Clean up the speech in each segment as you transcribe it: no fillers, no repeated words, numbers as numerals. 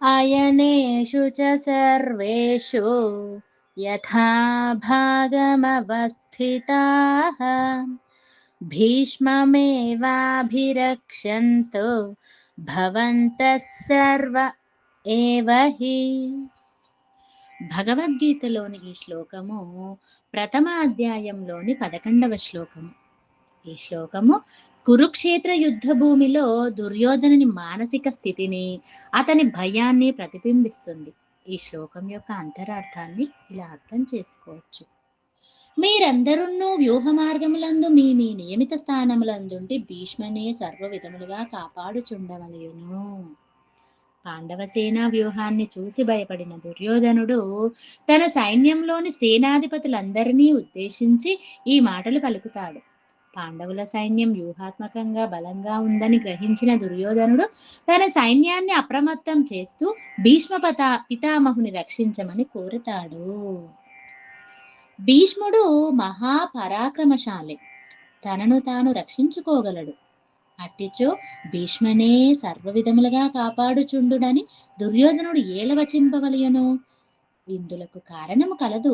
అయనేషు చ సర్వేషు యథా భాగమవస్థితాః భీష్మమేవాభిరక్షन्तు భవంతః సర్వ ఏవ హి. భగవద్గీతలోని ఈ శ్లోకము ప్రథమ అధ్యాయంలోని 11వ శ్లోకము. ఈ శ్లోకము కురుక్షేత్ర యుద్ధ భూమిలో దుర్యోధనుని మానసిక స్థితిని, అతని భయాన్ని ప్రతిబింబిస్తుంది. ఈ శ్లోకం యొక్క అంతరార్థాన్ని ఇలా అర్థం చేసుకోవచ్చు. మీరందరున్నూ వ్యూహ మార్గములందు మీ మీ నియమిత స్థానములందుండి భీష్మనే సర్వ విధములుగా కాపాడుచుండవలయును. పాండవ సేనా వ్యూహాన్ని చూసి భయపడిన దుర్యోధనుడు తన సైన్యంలోని సేనాధిపతులందరినీ ఉద్దేశించి ఈ మాటలు పలుకుతాడు. పాండవుల సైన్యం వ్యూహాత్మకంగా బలంగా ఉందని గ్రహించిన దుర్యోధనుడు తన సైన్యాన్ని అప్రమత్తం చేస్తూ భీష్మ పితామహుని రక్షించమని కోరుతాడు. భీష్ముడు మహాపరాక్రమశాలి, తనను తాను రక్షించుకోగలడు. అట్టిచో భీష్మనే సర్వ విధములుగా కాపాడుచుండుడని దుర్యోధనుడు ఏలవచింపవలయను. ఇందులకు కారణము కలదు.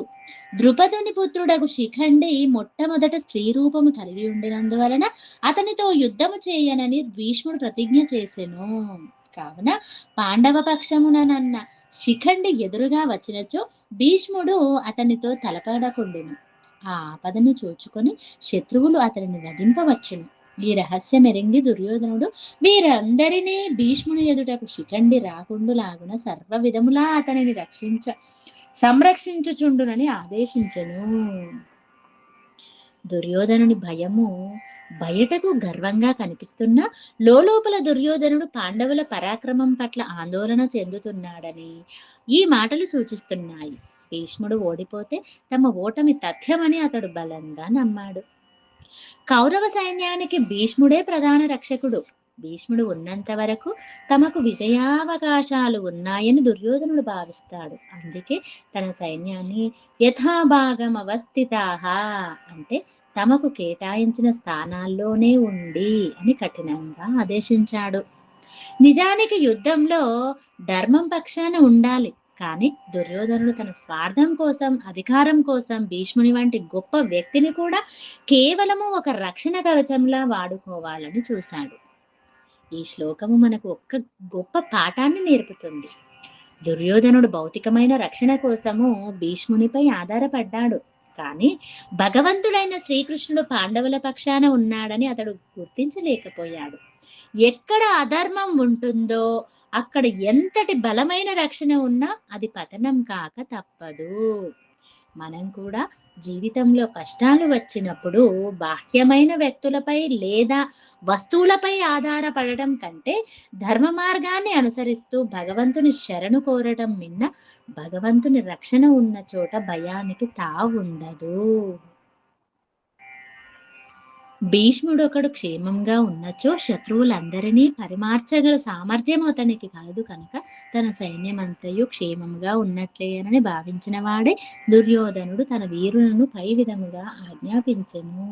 ద్రుపదుని పుత్రుడగు శిఖండి మొట్టమొదట స్త్రీ రూపము కలిగి ఉండినందువలన అతనితో యుద్ధము చేయనని భీష్ముడు ప్రతిజ్ఞ చేసెను. కావున పాండవ పక్షమునన్న శిఖండి ఎదురుగా వచ్చినచో భీష్ముడు అతనితో తలపడకుండును. ఆ ఆపదను చూచుకొని శత్రువులు అతనిని వధింపవచ్చును. ఈ రహస్యం ఎరింగి దుర్యోధనుడు వీరందరినీ భీష్ముని ఎదుటకు శిఖండి రాకుండులాగున సర్వ విధములా అతనిని సంరక్షించుచుండునని ఆదేశించెను. దుర్యోధనుని భయము బయటకు గర్వంగా కనిపిస్తున్నా లోపల దుర్యోధనుడు పాండవుల పరాక్రమం పట్ల ఆందోళన చెందుతున్నాడని ఈ మాటలు సూచిస్తున్నాయి. భీష్ముడు ఓడిపోతే తమ ఓటమి తథ్యమని అతడు బలంగా నమ్మాడు. కౌరవ సైన్యానికి భీష్ముడే ప్రధాన రక్షకుడు. భీష్ముడు ఉన్నంత వరకు తమకు విజయావకాశాలు ఉన్నాయని దుర్యోధనుడు భావిస్తాడు. అందుకే తన సైన్యాన్ని యథాభాగం అవస్థితాః అంటే తమకు కేటాయించిన స్థానాల్లోనే ఉండి అని కఠినంగా ఆదేశించాడు. నిజానికి యుద్ధంలో ధర్మం పక్షాన ఉండాలి. కానీ దుర్యోధనుడు తన స్వార్థం కోసం, అధికారం కోసం భీష్ముని వంటి గొప్ప వ్యక్తిని కూడా కేవలము ఒక రక్షణ కవచంలా వాడుకోవాలని చూశాడు. ఈ శ్లోకము మనకు ఒక్క గొప్ప పాఠాన్ని నేర్పుతుంది. దుర్యోధనుడు భౌతికమైన రక్షణ కోసము భీష్మునిపై ఆధారపడ్డాడు. కానీ భగవంతుడైన శ్రీకృష్ణుడు పాండవుల పక్షాన ఉన్నాడని అతడు గుర్తించలేకపోయాడు. ఎక్కడ అధర్మం ఉంటుందో అక్కడ ఎంతటి బలమైన రక్షణ ఉన్నా అది పతనం కాక తప్పదు. మనం కూడా జీవితంలో కష్టాలు వచ్చినప్పుడు బాహ్యమైన వ్యక్తులపై లేదా వస్తువులపై ఆధారపడటం కంటే ధర్మ మార్గాన్ని అనుసరిస్తూ భగవంతుని శరణు కోరటం మిన్న భగవంతుని రక్షణ ఉన్న చోట భయానికి తావుండదు. భీష్ముడు ఒకడు క్షేమంగా ఉన్నచో శత్రువులందరినీ పరిమార్చగల సామర్థ్యం అతనికి కలదు కనుక తన సైన్యమంతయు క్షేమంగా ఉన్నట్లేనని భావించిన వాడే దుర్యోధనుడు తన వీరులను పై విధముగా ఆజ్ఞాపించెను.